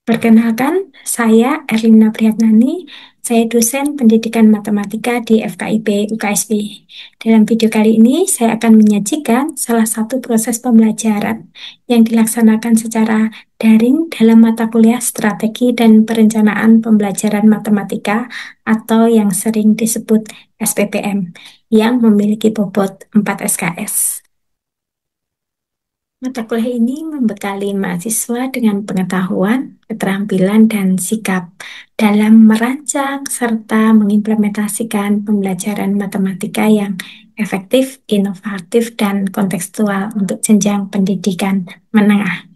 Perkenalkan, saya Erlina Priyatnani. Saya dosen pendidikan matematika di FKIP UKSP. Dalam video kali ini, saya akan menyajikan salah satu proses pembelajaran yang dilaksanakan secara daring dalam mata kuliah Strategi dan Perencanaan Pembelajaran Matematika atau yang sering disebut SPPM, yang memiliki bobot 4 SKS. Mata kuliah ini membekali mahasiswa dengan pengetahuan, keterampilan, dan sikap dalam merancang serta mengimplementasikan pembelajaran matematika yang efektif, inovatif, dan kontekstual untuk jenjang pendidikan menengah.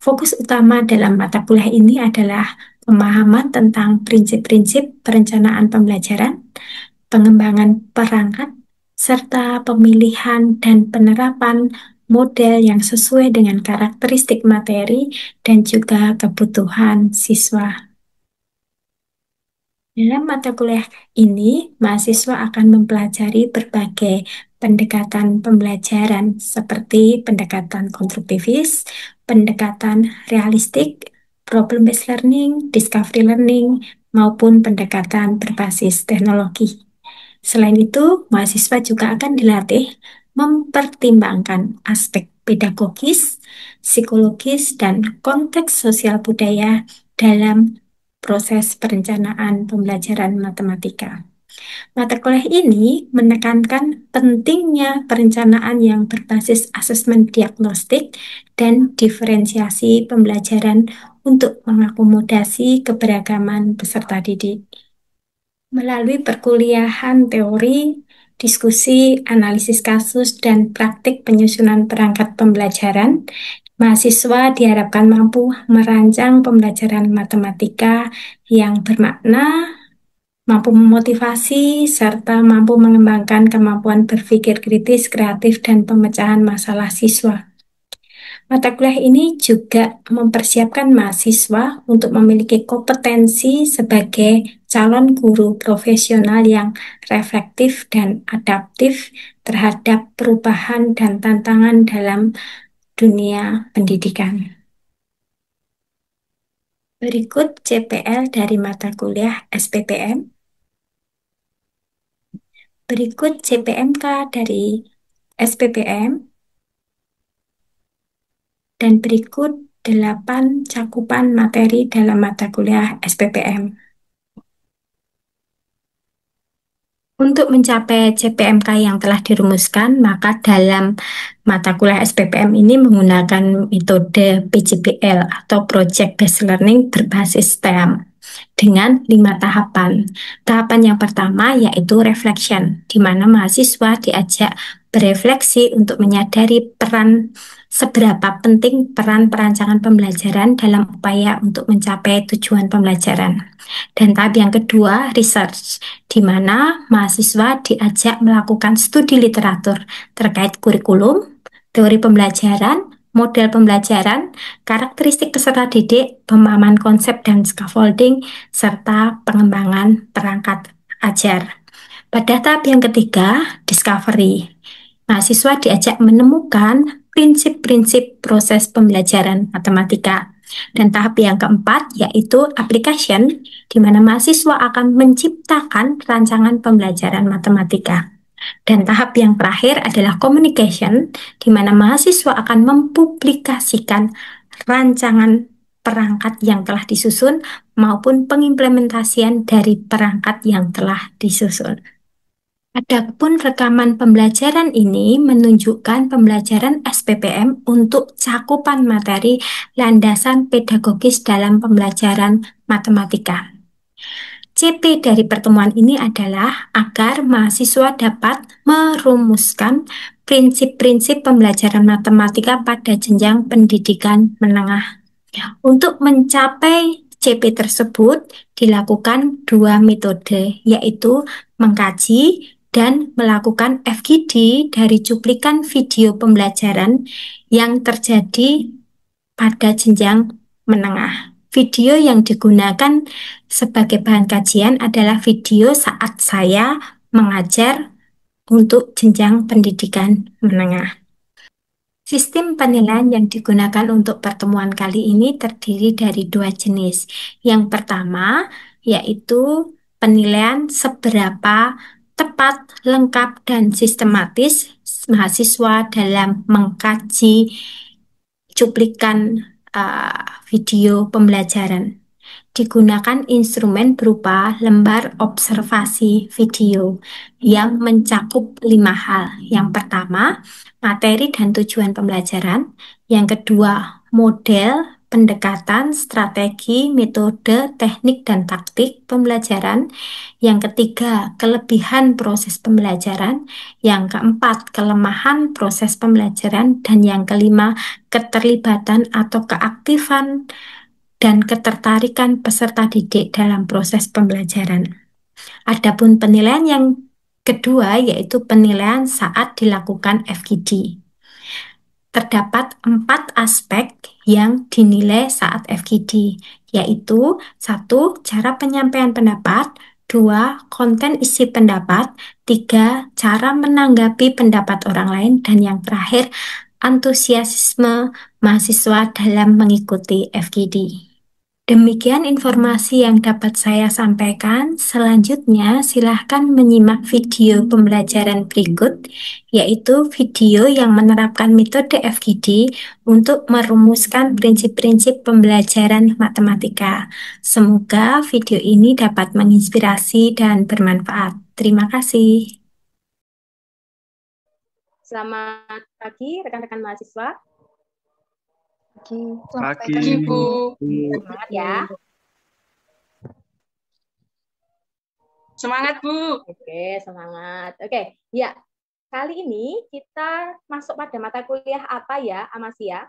Fokus utama dalam mata kuliah ini adalah pemahaman tentang prinsip-prinsip perencanaan pembelajaran, pengembangan perangkat, serta pemilihan dan penerapan model yang sesuai dengan karakteristik materi dan juga kebutuhan siswa. Dalam mata kuliah ini, mahasiswa akan mempelajari berbagai pendekatan pembelajaran seperti pendekatan konstruktivis, pendekatan realistik, problem-based learning, discovery learning, maupun pendekatan berbasis teknologi. Selain itu, mahasiswa juga akan dilatih mempertimbangkan aspek pedagogis, psikologis, dan konteks sosial budaya dalam proses perencanaan pembelajaran matematika. Mata kuliah ini menekankan pentingnya perencanaan yang berbasis asesmen diagnostik dan diferensiasi pembelajaran untuk mengakomodasi keberagaman peserta didik. Melalui perkuliahan teori, diskusi, analisis kasus, dan praktik penyusunan perangkat pembelajaran, mahasiswa diharapkan mampu merancang pembelajaran matematika yang bermakna, mampu memotivasi, serta mampu mengembangkan kemampuan berpikir kritis, kreatif, dan pemecahan masalah siswa. Mata kuliah ini juga mempersiapkan mahasiswa untuk memiliki kompetensi sebagai calon guru profesional yang reflektif dan adaptif terhadap perubahan dan tantangan dalam dunia pendidikan. Berikut CPL dari mata kuliah SPPM. Berikut CPMK dari SPPM. Dan berikut 8 cakupan materi dalam mata kuliah SPPM. Untuk mencapai CPMK yang telah dirumuskan, maka dalam mata kuliah SPPM ini menggunakan metode PJBL atau Project Based Learning berbasis STEM dengan 5 tahapan. Tahapan yang pertama yaitu reflection, di mana mahasiswa diajak berefleksi untuk menyadari seberapa penting peran perancangan pembelajaran dalam upaya untuk mencapai tujuan pembelajaran. Dan tahap yang kedua, research, di mana mahasiswa diajak melakukan studi literatur terkait kurikulum, teori pembelajaran, model pembelajaran, karakteristik peserta didik, pemahaman konsep dan scaffolding, serta pengembangan perangkat ajar. Pada tahap yang ketiga, discovery, mahasiswa diajak menemukan prinsip-prinsip proses pembelajaran matematika. Dan tahap yang keempat yaitu application, di mana mahasiswa akan menciptakan rancangan pembelajaran matematika. Dan tahap yang terakhir adalah communication, di mana mahasiswa akan mempublikasikan rancangan perangkat yang telah disusun maupun pengimplementasian dari perangkat yang telah disusun. Adapun rekaman pembelajaran ini menunjukkan pembelajaran SPPM untuk cakupan materi landasan pedagogis dalam pembelajaran matematika. CP dari pertemuan ini adalah agar mahasiswa dapat merumuskan prinsip-prinsip pembelajaran matematika pada jenjang pendidikan menengah. Untuk mencapai CP tersebut dilakukan 2 metode, yaitu mengkaji dan melakukan FGD dari cuplikan video pembelajaran yang terjadi pada jenjang menengah. Video yang digunakan sebagai bahan kajian adalah video saat saya mengajar untuk jenjang pendidikan menengah. Sistem penilaian yang digunakan untuk pertemuan kali ini terdiri dari dua jenis. Yang pertama yaitu penilaian seberapa tepat, lengkap, dan sistematis mahasiswa dalam mengkaji cuplikan video pembelajaran. Digunakan instrumen berupa lembar observasi video yang mencakup 5 hal. Yang pertama, materi dan tujuan pembelajaran. Yang kedua, model, pendekatan, strategi, metode, teknik, dan taktik pembelajaran. Yang ketiga, kelebihan proses pembelajaran. Yang keempat, kelemahan proses pembelajaran. Dan yang kelima, keterlibatan atau keaktifan dan ketertarikan peserta didik dalam proses pembelajaran. Adapun penilaian yang kedua yaitu penilaian saat dilakukan FGD. Terdapat 4 aspek yang dinilai saat FGD, yaitu 1. Cara penyampaian pendapat, 2. Konten isi pendapat, 3. Cara menanggapi pendapat orang lain, dan yang terakhir, antusiasme mahasiswa dalam mengikuti FGD. Demikian informasi yang dapat saya sampaikan. Selanjutnya, silahkan menyimak video pembelajaran berikut, yaitu video yang menerapkan metode FGD untuk merumuskan prinsip-prinsip pembelajaran matematika. Semoga video ini dapat menginspirasi dan bermanfaat. Terima kasih. Selamat pagi, rekan-rekan mahasiswa. Selamat pagi, Bu. Semangat ya. Semangat, Bu. Oke, semangat. Oke, ya. Kali ini kita masuk pada mata kuliah apa ya, Amasia?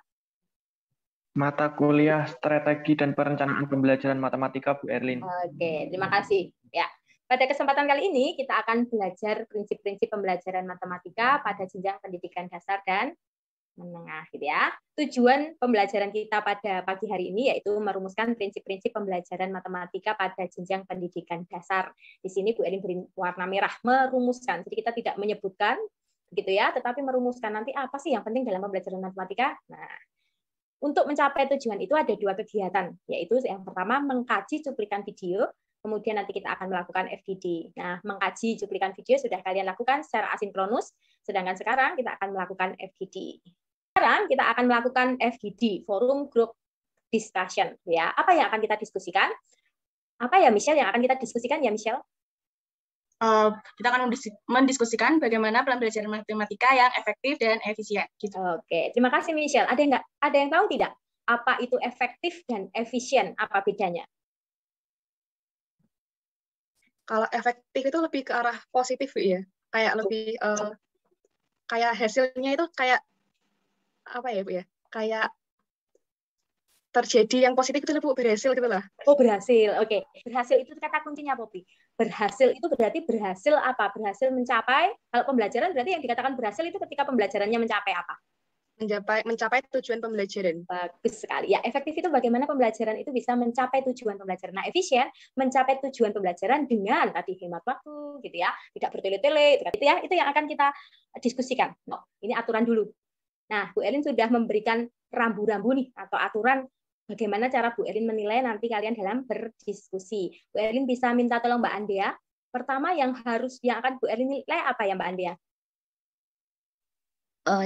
Mata kuliah Strategi dan Perencanaan Pembelajaran Matematika, Bu Erlin. Oke, terima kasih. Ya. Pada kesempatan kali ini kita akan belajar prinsip-prinsip pembelajaran matematika pada jenjang pendidikan dasar dan menengah, gitu ya. Tujuan pembelajaran kita pada pagi hari ini yaitu merumuskan prinsip-prinsip pembelajaran matematika pada jenjang pendidikan dasar. Di sini Bu Erin beri warna merah, merumuskan. Jadi kita tidak menyebutkan, gitu ya, tetapi merumuskan nanti apa sih yang penting dalam pembelajaran matematika. Nah, untuk mencapai tujuan itu ada 2 kegiatan, yaitu yang pertama mengkaji cuplikan video, kemudian nanti kita akan melakukan FGD. Nah, mengkaji cuplikan video sudah kalian lakukan secara asinkronus, sedangkan sekarang kita akan melakukan FGD. Sekarang kita akan melakukan FGD, Forum Group Discussion. Ya, apa yang akan kita diskusikan? Apa ya, Michelle, yang akan kita diskusikan ya, Michelle? Kita akan mendiskusikan bagaimana pembelajaran matematika yang efektif dan efisien. Gitu. Oke, terima kasih, Michelle. Ada yang tahu tidak apa itu efektif dan efisien? Apa bedanya? Kalau efektif itu lebih ke arah positif, ya. Kayak lebih kayak hasilnya itu kayak apa ya, Bu ya? Kayak terjadi yang positif itu, Bu, berhasil gitu lah. Oh, berhasil. Oke. Berhasil itu kata kuncinya, Popi. Berhasil itu berarti berhasil apa? Berhasil mencapai, kalau pembelajaran berarti yang dikatakan berhasil itu ketika pembelajarannya mencapai apa? Mencapai tujuan pembelajaran. Bagus sekali. Ya, efektif itu bagaimana pembelajaran itu bisa mencapai tujuan pembelajaran. Nah, efisien mencapai tujuan pembelajaran dengan tadi hemat waktu, gitu ya. Tidak bertele-tele, gitu ya. Itu yang akan kita diskusikan. Oh, ini aturan dulu. Nah, Bu Elin sudah memberikan rambu-rambu nih atau aturan bagaimana cara Bu Elin menilai nanti kalian dalam berdiskusi. Bu Elin bisa minta tolong Mbak Andea. Pertama yang akan Bu Elin nilai apa ya Mbak Andea?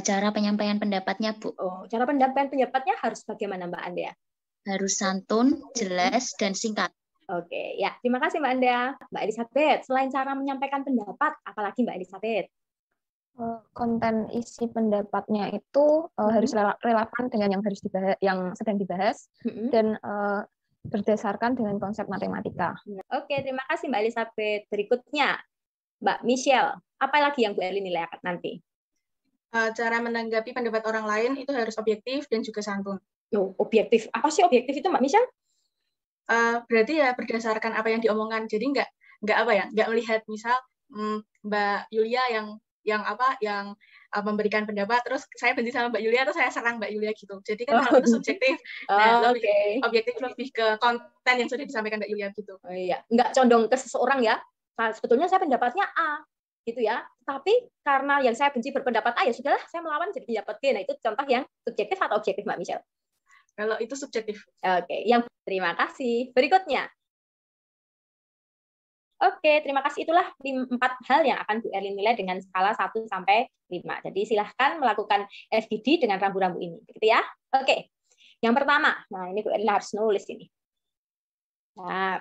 Cara penyampaian pendapatnya, Bu. Cara pendapatnya harus bagaimana Mbak Andea? Harus santun, jelas, dan singkat. Oke, ya. Terima kasih Mbak Andea. Mbak Elizabeth, selain cara menyampaikan pendapat, apalagi Mbak Elizabeth? Konten isi pendapatnya itu harus relevan dengan yang harus dibahas, yang sedang dibahas, dan berdasarkan dengan konsep matematika. Oke, terima kasih Mbak Elizabeth. Berikutnya, Mbak Michelle, apa lagi yang Bu Elin nilai nanti? Cara menanggapi pendapat orang lain itu harus objektif dan juga santun. Objektif. Apa sih objektif itu, Mbak Michelle? Berarti ya berdasarkan apa yang diomongkan. Jadi nggak melihat misal Mbak Yulia yang memberikan pendapat, terus saya benci sama Mbak Yulia, terus saya serang Mbak Yulia gitu. Jadi kan kalau itu subjektif, objektif lebih ke konten yang sudah disampaikan Mbak Yulia gitu. Iya, nggak condong ke seseorang ya. Sebetulnya saya pendapatnya A, gitu ya. Tapi karena yang saya benci berpendapat A, ya sudahlah saya melawan jadi pendapat B. Nah, itu contoh yang subjektif atau objektif, Mbak Michelle? Kalau itu subjektif. Oke, terima kasih. Berikutnya. Oke, terima kasih. Itulah 4 hal yang akan Bu Erlin nilai dengan skala 1 sampai 5. Jadi silahkan melakukan FGD dengan rambu-rambu ini. Gitu ya. Oke. Yang pertama, nah ini Bu Erlin harus nulis ini. Nah,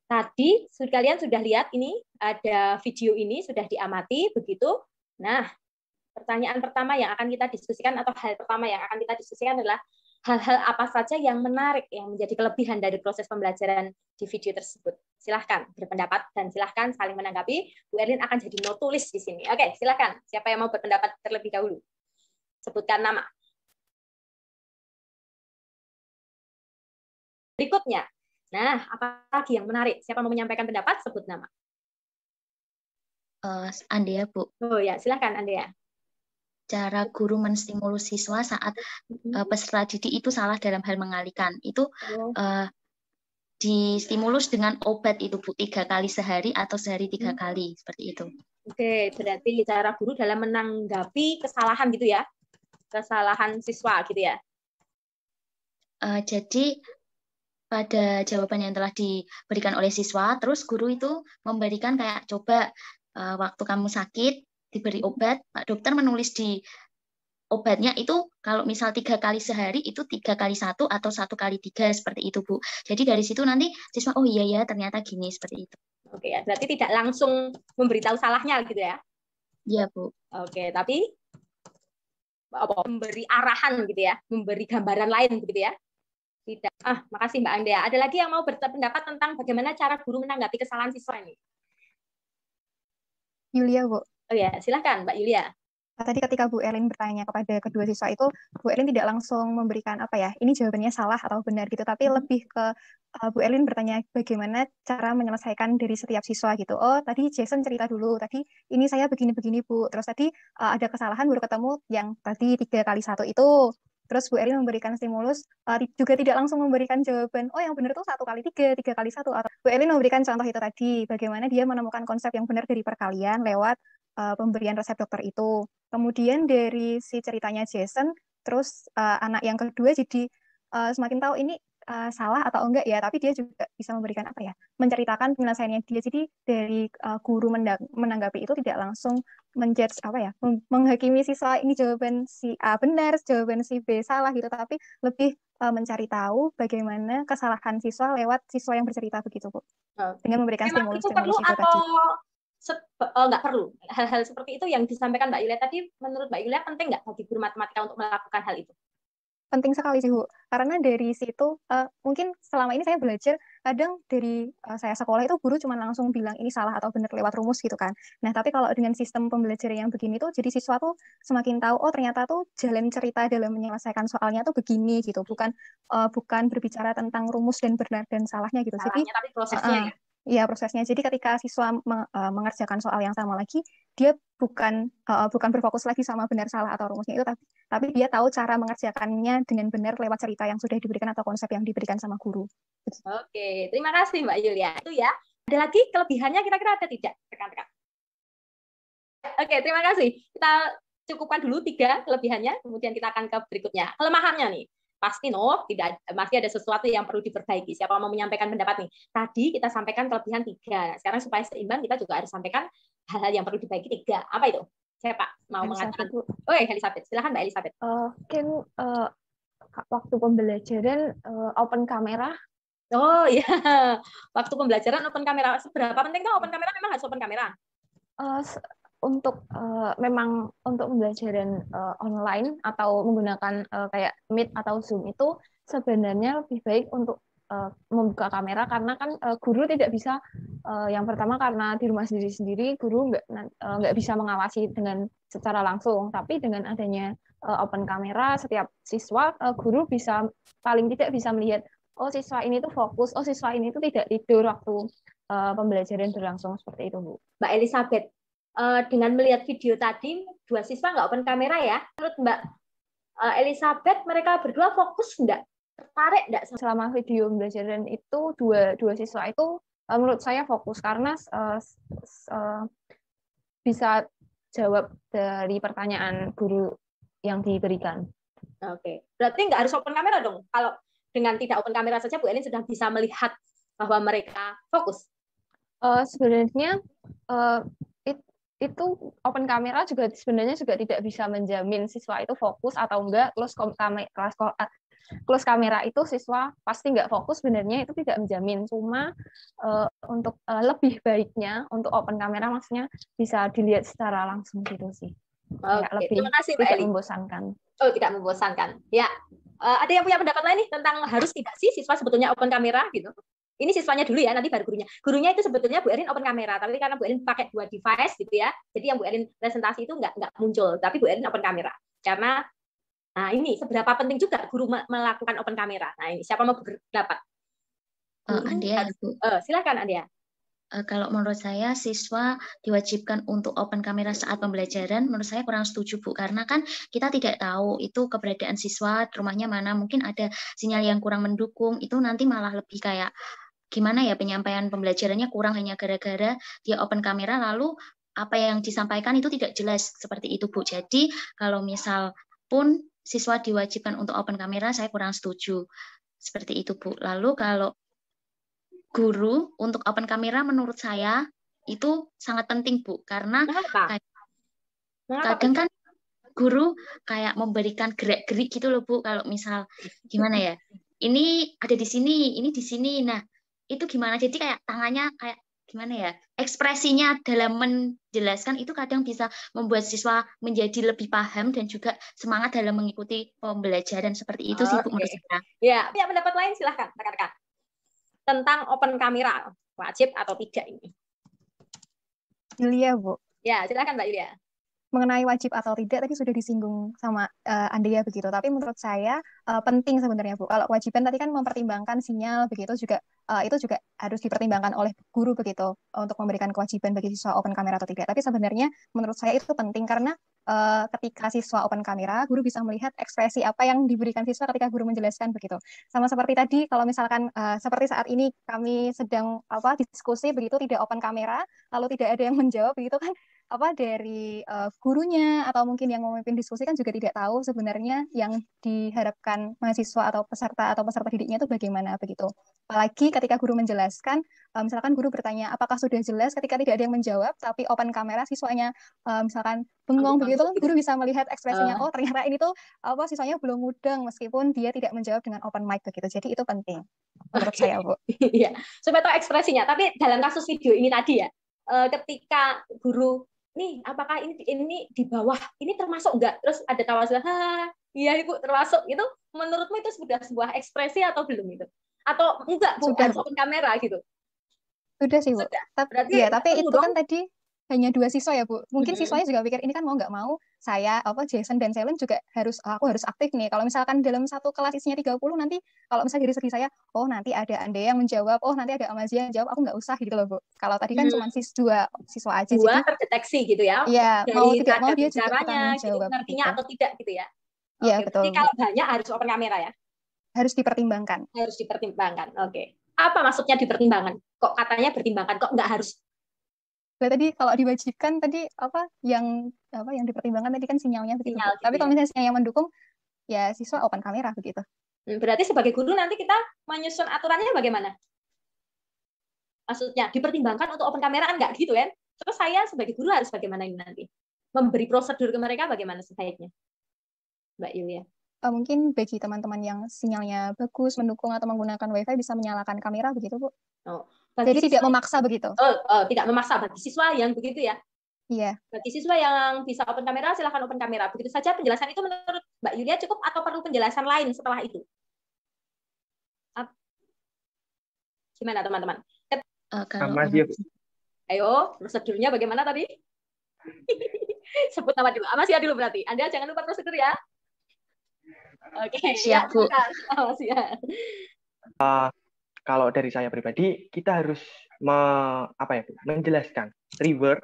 tadi kalian sudah lihat ini, ada video ini, sudah diamati, begitu. Nah, pertanyaan pertama yang akan kita diskusikan, atau hal pertama yang akan kita diskusikan adalah hal-hal apa saja yang menarik, yang menjadi kelebihan dari proses pembelajaran di video tersebut. Silahkan berpendapat dan silahkan saling menanggapi. Bu Erlin akan jadi notulis di sini. Oke, silahkan. Siapa yang mau berpendapat terlebih dahulu? Sebutkan nama. Berikutnya. Nah, apa lagi yang menarik? Siapa mau menyampaikan pendapat? Sebut nama. Andea, Bu. Oh ya, silahkan Andea. Cara guru menstimulus siswa saat peserta didik itu salah dalam hal mengalihkan. Itu distimulus dengan obat itu, Bu, 3 kali sehari atau sehari 3 kali, seperti itu. Oke, berarti cara guru dalam menanggapi kesalahan gitu ya? Kesalahan siswa gitu ya? Jadi pada jawaban yang telah diberikan oleh siswa, terus guru itu memberikan kayak coba waktu kamu sakit diberi obat, Pak dokter menulis di obatnya itu kalau misal 3 kali sehari itu 3 kali 1 atau 1 kali 3 seperti itu, Bu. Jadi dari situ nanti siswa oh iya ya ternyata gini seperti itu. Oke ya, berarti tidak langsung memberitahu salahnya gitu ya? Iya, Bu. Oke, tapi memberi arahan gitu ya, memberi gambaran lain gitu ya? Tidak. Makasih Mbak Andea. Ada lagi yang mau berpendapat tentang bagaimana cara guru menanggapi kesalahan siswa ini? Yulia, Bu. Oh ya, silahkan Mbak Yulia. Tadi ketika Bu Erlin bertanya kepada kedua siswa itu, Bu Erlin tidak langsung memberikan apa ya, ini jawabannya salah atau benar gitu, tapi lebih ke Bu Erlin bertanya bagaimana cara menyelesaikan dari setiap siswa gitu. Oh, tadi Jason cerita dulu, tadi ini saya begini-begini Bu, terus tadi ada kesalahan baru ketemu yang tadi 3 kali 1 itu. Terus Bu Erlin memberikan stimulus, juga tidak langsung memberikan jawaban, oh yang benar tuh 1 kali 3, 3 kali 1. Atau Bu Erlin memberikan contoh itu tadi, bagaimana dia menemukan konsep yang benar dari perkalian lewat pemberian resep dokter itu. Kemudian dari si ceritanya Jason, terus anak yang kedua jadi semakin tahu ini salah atau enggak ya, tapi dia juga bisa memberikan apa ya, menceritakan penyelesaiannya dia. Jadi dari guru menanggapi itu tidak langsung menjudge apa ya, menghakimi siswa ini jawaban si A benar, jawaban si B salah gitu, tapi lebih mencari tahu bagaimana kesalahan siswa lewat siswa yang bercerita begitu, Bu. Dengan memberikan stimulus itu itu atau tadi. Nggak perlu? Hal-hal seperti itu yang disampaikan Mbak Yulia tadi, menurut Mbak Yulia penting nggak bagi guru matematika untuk melakukan hal itu? Penting sekali sih, Bu. Karena dari situ, mungkin selama ini saya belajar, kadang dari saya sekolah itu guru cuma langsung bilang ini salah atau benar lewat rumus gitu kan. Nah, tapi kalau dengan sistem pembelajaran yang begini tuh, jadi siswa tuh semakin tahu, oh ternyata tuh jalan cerita dalam menyelesaikan soalnya tuh begini gitu. Bukan berbicara tentang rumus dan benar dan salahnya gitu. Salahnya, jadi tapi prosesnya ya? Iya, prosesnya. Jadi ketika siswa mengerjakan soal yang sama lagi, dia bukan berfokus lagi sama benar salah atau rumusnya itu, tapi dia tahu cara mengerjakannya dengan benar lewat cerita yang sudah diberikan atau konsep yang diberikan sama guru. Oke, terima kasih Mbak Yulia. Itu ya. Ada lagi kelebihannya kira-kira ada tidak, rekan-rekan? Oke, terima kasih. Kita cukupkan dulu 3 kelebihannya, kemudian kita akan ke berikutnya. Kelemahannya nih. Pasti tidak, masih ada sesuatu yang perlu diperbaiki. Siapa mau menyampaikan pendapat nih? Tadi kita sampaikan kelebihan 3. Sekarang supaya seimbang kita juga harus sampaikan hal-hal yang perlu diperbaiki 3. Apa itu? Siapa mau mengatakan? Oh, Elizabeth. Silakan Mbak Elizabeth. Mungkin waktu pembelajaran open kamera. Oh iya, waktu pembelajaran open kamera. Seberapa penting tuh open kamera? Memang harus open kamera? Memang untuk pembelajaran online atau menggunakan kayak Meet atau Zoom itu sebenarnya lebih baik untuk membuka kamera, karena kan guru tidak bisa yang pertama karena di rumah sendiri guru nggak bisa mengawasi dengan secara langsung, tapi dengan adanya open kamera setiap siswa, guru bisa paling tidak bisa melihat oh siswa ini tuh fokus, oh siswa ini tuh tidak tidur waktu pembelajaran berlangsung, seperti itu, Bu. Mbak Elizabeth, dengan melihat video tadi, 2 siswa nggak open kamera ya. Menurut Mbak Elizabeth, mereka berdua fokus nggak? Tertarik nggak? Selama video pembelajaran itu, dua siswa itu menurut saya fokus, karena bisa jawab dari pertanyaan guru yang diberikan. Oke, berarti nggak harus open kamera dong. Kalau dengan tidak open kamera saja Bu Elin sudah bisa melihat bahwa mereka fokus. Sebenarnya itu open kamera juga sebenarnya juga tidak bisa menjamin siswa itu fokus atau enggak. Close kamera itu siswa pasti nggak fokus, sebenarnya itu tidak menjamin. Cuma untuk lebih baiknya untuk open kamera maksudnya bisa dilihat secara langsung gitu sih. Oke, lebih terima kasih Mbak tidak Eli. membosankan. Oh, tidak membosankan. Ya, ada yang punya pendapat lain nih tentang harus tidak sih siswa sebetulnya open kamera gitu? Ini siswanya dulu ya, nanti baru gurunya. Gurunya itu sebetulnya Bu Erin open kamera, tapi karena Bu Erin pakai 2 device gitu ya, jadi yang Bu Erin presentasi itu nggak muncul, tapi Bu Erin open kamera. Karena, nah ini seberapa penting juga guru melakukan open kamera. Nah ini siapa mau berpendapat? Andia, Bu. Silakan Andia. Kalau menurut saya siswa diwajibkan untuk open kamera saat pembelajaran, menurut saya kurang setuju Bu, karena kan kita tidak tahu itu keberadaan siswa, rumahnya mana, mungkin ada sinyal yang kurang mendukung, itu nanti malah lebih kayak gimana ya, penyampaian pembelajarannya kurang hanya gara-gara dia open kamera lalu apa yang disampaikan itu tidak jelas, seperti itu Bu. Jadi kalau misal pun siswa diwajibkan untuk open kamera, saya kurang setuju, seperti itu Bu. Lalu kalau guru untuk open kamera menurut saya itu sangat penting Bu, karena kadang kan guru kayak memberikan gerak-gerik gitu loh Bu, kalau misal gimana ya, ini ada di sini, ini di sini, nah itu gimana, jadi kayak tangannya kayak gimana ya, ekspresinya dalam menjelaskan itu kadang bisa membuat siswa menjadi lebih paham dan juga semangat dalam mengikuti pembelajaran, seperti itu sih Bu menurut saya. Ya, punya pendapat lain silahkan rekan-rekan tentang open kamera, wajib atau tidak ini? Yulia, Bu. Ya, silakan Mbak Yulia. Mengenai wajib atau tidak tadi sudah disinggung sama Andrea begitu, tapi menurut saya penting sebenarnya Bu. Kalau kewajiban tadi kan mempertimbangkan sinyal begitu juga, itu juga harus dipertimbangkan oleh guru begitu untuk memberikan kewajiban bagi siswa open kamera atau tidak. Tapi sebenarnya menurut saya itu penting karena ketika siswa open kamera, guru bisa melihat ekspresi apa yang diberikan siswa ketika guru menjelaskan begitu. Sama seperti tadi, kalau misalkan seperti saat ini kami sedang diskusi begitu, tidak open kamera, lalu tidak ada yang menjawab begitu kan, dari gurunya atau mungkin yang memimpin diskusi kan juga tidak tahu sebenarnya yang diharapkan mahasiswa atau peserta didiknya itu bagaimana begitu. Apalagi ketika guru menjelaskan, misalkan guru bertanya apakah sudah jelas, ketika tidak ada yang menjawab tapi open kamera siswanya misalkan bengong begitu kan, guru bisa melihat ekspresinya, oh ternyata ini tuh siswanya belum mudeng meskipun dia tidak menjawab dengan open mic begitu. Jadi itu penting menurut saya Bu. Iya, supaya tahu ekspresinya. Tapi dalam kasus video ini tadi ya, ketika guru nih apakah ini di bawah ini termasuk enggak, terus ada tawa sudah, iya Ibu termasuk, itu menurutmu itu sudah sebuah ekspresi atau belum itu, atau enggak Bu, sudah, harus open kamera gitu? Sudah sih Bu. Berarti ya, tapi itu kan tadi hanya 2 siswa ya Bu, mungkin siswanya juga pikir ini kan mau nggak mau saya Jason dan Selen juga aku harus aktif nih. Kalau misalkan dalam satu kelas isinya 30 nanti kalau misalnya dari segi saya, oh nanti ada Andrea yang menjawab, oh nanti ada Amazia yang jawab, aku nggak usah gitu loh Bu. Kalau tadi kan cuma 2 siswa aja, jadi terdeteksi gitu ya. Iya, mau tidak mau dia juga caranya gitu, ngertinya gitu. Atau tidak gitu ya. Iya betul. Jadi kalau banyak harus open kamera ya. Harus dipertimbangkan. Harus dipertimbangkan. Oke. Apa maksudnya dipertimbangkan? Kok katanya pertimbangkan, kok nggak harus? Tadi kalau diwajibkan tadi yang dipertimbangkan tadi kan sinyalnya begitu. Sinyal, tapi kalau misalnya sinyal yang mendukung ya siswa open kamera begitu. Berarti sebagai guru nanti kita menyusun aturannya bagaimana? Maksudnya dipertimbangkan untuk open kamera kan nggak gitu kan? Terus saya sebagai guru harus bagaimana ini nanti? Memberi prosedur ke mereka bagaimana sebaiknya? Mbak Yulia. Mungkin bagi teman-teman yang sinyalnya bagus, mendukung atau menggunakan WiFi bisa menyalakan kamera begitu Bu. Oh. Jadi tidak memaksa begitu. Tidak memaksa bagi siswa yang begitu ya. Iya. Bagi siswa yang bisa open kamera silakan open kamera. Begitu saja penjelasan itu menurut Mbak Yulia cukup atau perlu penjelasan lain setelah itu? Gimana teman-teman? Ayo, prosedurnya bagaimana tadi? Sebut nama dulu. Amasia dulu berarti. Anda jangan lupa prosedur ya. Oke, siap Bu. Kalau dari saya pribadi, kita harus menjelaskan reward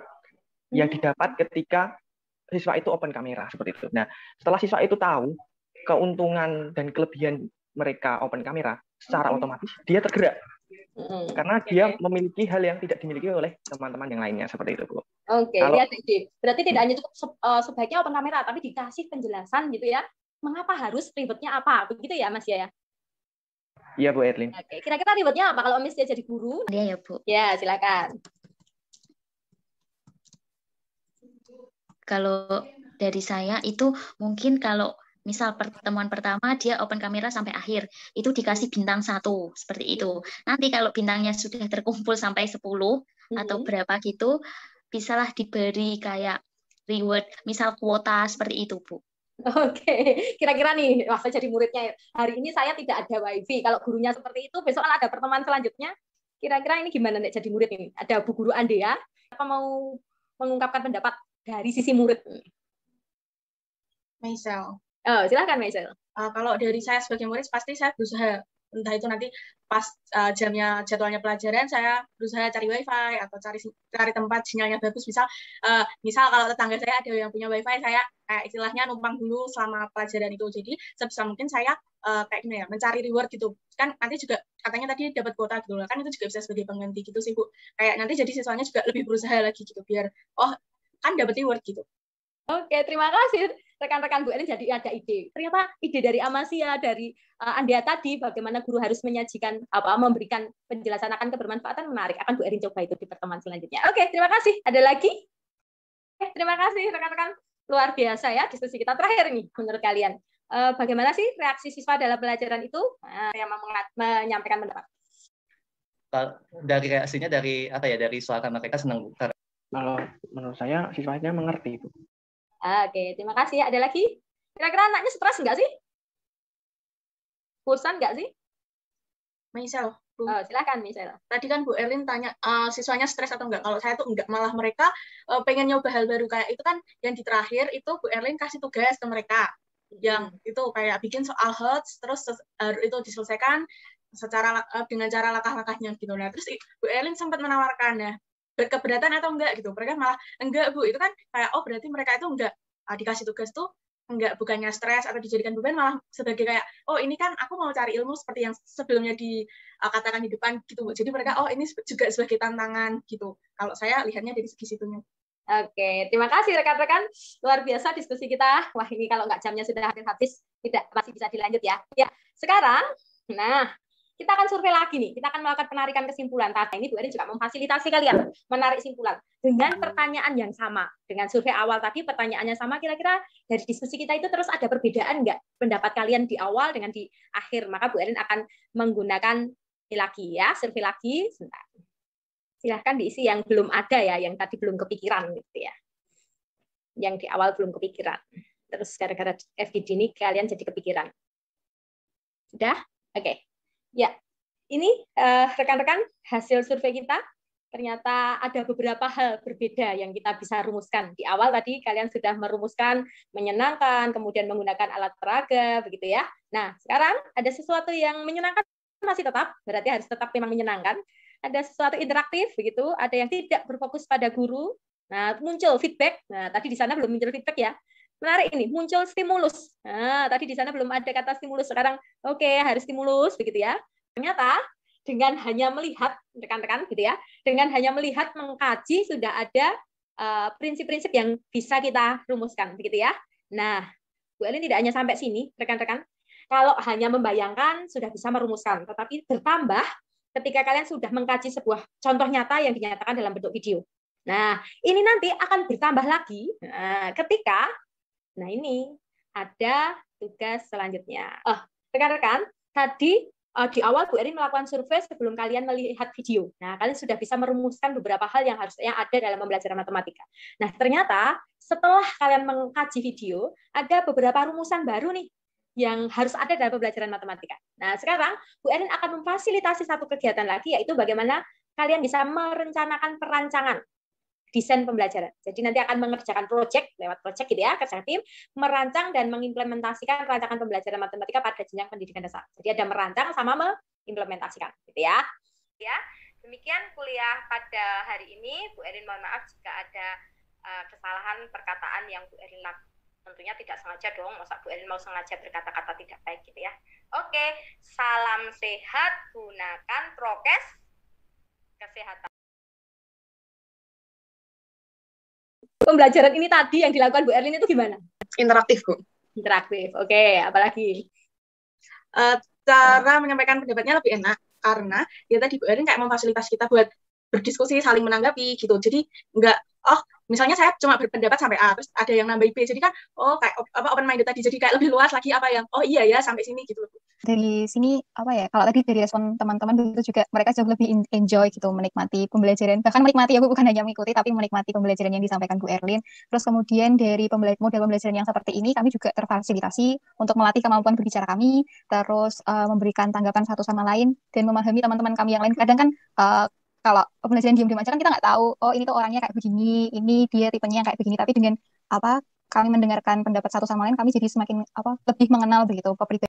yang didapat ketika siswa itu open kamera seperti itu. Nah, setelah siswa itu tahu keuntungan dan kelebihan mereka open kamera, secara otomatis dia tergerak. Karena dia memiliki hal yang tidak dimiliki oleh teman-teman yang lainnya seperti itu, Bu. Oke, Kalau lihat ide. Berarti tidak hanya cukup sebaiknya open kamera, tapi dikasih penjelasan gitu ya. Mengapa harus ribetnya apa? Begitu ya, Mas ya? iya Bu Erlin. Oke, kira-kira ribetnya apa kalau Miss dia jadi guru? Dia ya, Bu. Ya, silakan. Kalau dari saya itu mungkin kalau misal pertemuan pertama dia open kamera sampai akhir, itu dikasih bintang 1, seperti itu. Nanti kalau bintangnya sudah terkumpul sampai 10 atau berapa gitu, bisalah diberi kayak reward, misal kuota seperti itu, Bu. Oke, kira-kira nih, wah saya jadi muridnya. Hari ini saya tidak ada wifi. Kalau gurunya seperti itu, besok kan ada pertemuan selanjutnya. Kira-kira ini gimana nih jadi murid ini? Ada Bu Guru Andea, apa mau mengungkapkan pendapat dari sisi murid? Misal, Oh, silakan, Maisel. kalau dari saya sebagai murid pasti saya berusaha, entah itu nanti pas jadwalnya pelajaran saya berusaha cari wifi atau cari tempat sinyalnya bagus. Misal kalau tetangga saya ada yang punya wifi, saya kayak istilahnya numpang dulu selama pelajaran itu. Jadi sebisa mungkin saya kayak gini ya, mencari reward gitu. Kan nanti juga katanya tadi dapat kuota gitu, kan itu juga bisa sebagai pengganti gitu sih Bu. Kayak nanti jadi siswanya juga lebih berusaha lagi gitu biar kan dapat reward gitu. Oke, terima kasih rekan-rekan Bu Erin, jadi ada ide. Ternyata ide dari Amasia, dari Andea tadi, bagaimana guru harus menyajikan memberikan penjelasan akan kebermanfaatan menarik. Akan Bu Erin coba itu di pertemuan selanjutnya. Oke, terima kasih. Ada lagi? Terima kasih rekan-rekan. Luar biasa ya diskusi kita terakhir nih menurut kalian. Bagaimana sih reaksi siswa dalam pelajaran itu? Saya mau menyampaikan pendapat. Dari reaksinya dari suara mereka senang. Kalau menurut saya siswanya mengerti itu. Oke, terima kasih. Ada lagi? Kira-kira anaknya stres nggak sih? Bosan nggak sih? Misal, silakan Misal. Tadi kan Bu Erlin tanya siswanya stres atau enggak. Kalau saya tuh enggak, malah mereka pengen nyoba hal baru. Kayak itu kan yang di terakhir itu Bu Erlin kasih tugas ke mereka. Yang itu kayak bikin soal HOTS, terus itu diselesaikan dengan cara langkah-langkahnya gitu. Nah, terus Bu Erlin sempat menawarkan, nah, keberatan atau enggak gitu. Mereka malah enggak Bu, itu kan kayak berarti mereka itu enggak dikasih tugas tuh enggak, bukannya stres atau dijadikan beban, malah sebagai kayak ini kan aku mau cari ilmu seperti yang sebelumnya dikatakan di depan gitu Bu. Jadi mereka ini juga sebagai tantangan gitu. Kalau saya lihatnya dari segi situnya. Oke, terima kasih rekan-rekan. Luar biasa diskusi kita. Wah, ini kalau nggak jamnya sudah habis, masih bisa dilanjut ya. Ya, sekarang kita akan survei lagi nih. Kita akan melakukan penarikan kesimpulan. Tadi ini Bu Erin juga memfasilitasi kalian menarik simpulan dengan pertanyaan yang sama. Dengan survei awal tadi pertanyaannya sama, kira-kira dari diskusi kita itu terus ada perbedaan nggak pendapat kalian di awal dengan di akhir? Maka Bu Erin akan menggunakan ini lagi ya, survei lagi. Sebentar. Silahkan diisi yang belum ada ya, yang tadi belum kepikiran gitu ya. Yang di awal belum kepikiran. Terus gara-gara FGD ini kalian jadi kepikiran. Sudah? Oke. Ya, ini rekan-rekan hasil survei kita. Ternyata ada beberapa hal berbeda yang kita bisa rumuskan. Di awal tadi kalian sudah merumuskan menyenangkan, kemudian menggunakan alat peraga, begitu ya. Nah, sekarang ada sesuatu yang menyenangkan masih tetap, berarti harus tetap memang menyenangkan. Ada sesuatu interaktif, begitu. Ada yang tidak berfokus pada guru. Nah, muncul feedback. Nah, tadi di sana belum muncul feedback ya. Menarik ini, muncul stimulus. Nah, tadi di sana belum ada kata stimulus, sekarang harus stimulus begitu ya. Ternyata dengan hanya melihat rekan-rekan gitu ya, dengan hanya melihat mengkaji sudah ada prinsip-prinsip yang bisa kita rumuskan begitu ya. Nah, Bu Elin tidak hanya sampai sini, rekan-rekan. Kalau hanya membayangkan sudah bisa merumuskan, tetapi bertambah ketika kalian sudah mengkaji sebuah contoh nyata yang dinyatakan dalam bentuk video. Nah, ini nanti akan bertambah lagi ketika ini ada tugas selanjutnya. Rekan-rekan, tadi di awal Bu Erin melakukan survei sebelum kalian melihat video. Nah, kalian sudah bisa merumuskan beberapa hal yang ada dalam pembelajaran matematika. Nah, ternyata setelah kalian mengkaji video, ada beberapa rumusan baru nih yang harus ada dalam pembelajaran matematika. Nah, sekarang Bu Erin akan memfasilitasi satu kegiatan lagi, yaitu bagaimana kalian bisa merencanakan perancangan desain pembelajaran. Jadi nanti akan mengerjakan lewat proyek gitu ya, kerja tim, merancang dan mengimplementasikan rancangan pembelajaran matematika pada jenjang pendidikan dasar. Jadi ada merancang sama mengimplementasikan gitu ya. Ya, demikian kuliah pada hari ini. Bu Erin mohon maaf jika ada kesalahan perkataan yang Bu Erin lakukan. Tentunya tidak sengaja dong, masa Bu Erin mau sengaja berkata-kata tidak baik gitu ya. Oke, salam sehat, gunakan prokes kesehatan. pembelajaran ini tadi yang dilakukan Bu Erlin itu gimana? Interaktif, Bu. Interaktif. Oke, apalagi? Cara menyampaikan pendapatnya lebih enak karena ya tadi Bu Erin kayak memfasilitasi kita buat berdiskusi, saling menanggapi gitu. Jadi nggak, misalnya saya cuma berpendapat sampai A, terus ada yang nambahin B. Jadi kan, kayak open minded tadi. Jadi kayak lebih luas lagi apa yang, iya ya sampai sini gitu. Dari sini apa ya, kalau tadi dari respon teman-teman itu juga mereka jauh lebih enjoy gitu menikmati pembelajaran, bahkan menikmati ya Bu, bukan hanya mengikuti tapi menikmati pembelajaran yang disampaikan Bu Erlin. Terus kemudian dari model pembelajaran yang seperti ini kami juga terfasilitasi untuk melatih kemampuan berbicara kami, terus memberikan tanggapan satu sama lain dan memahami teman-teman kami yang lain. Kadang kan kalau pembelajaran diam-diam aja kan kita nggak tahu, ini tuh orangnya kayak begini, ini dia tipenya yang kayak begini, tapi dengan kami mendengarkan pendapat satu sama lain, kami jadi semakin lebih mengenal begitu kepribadian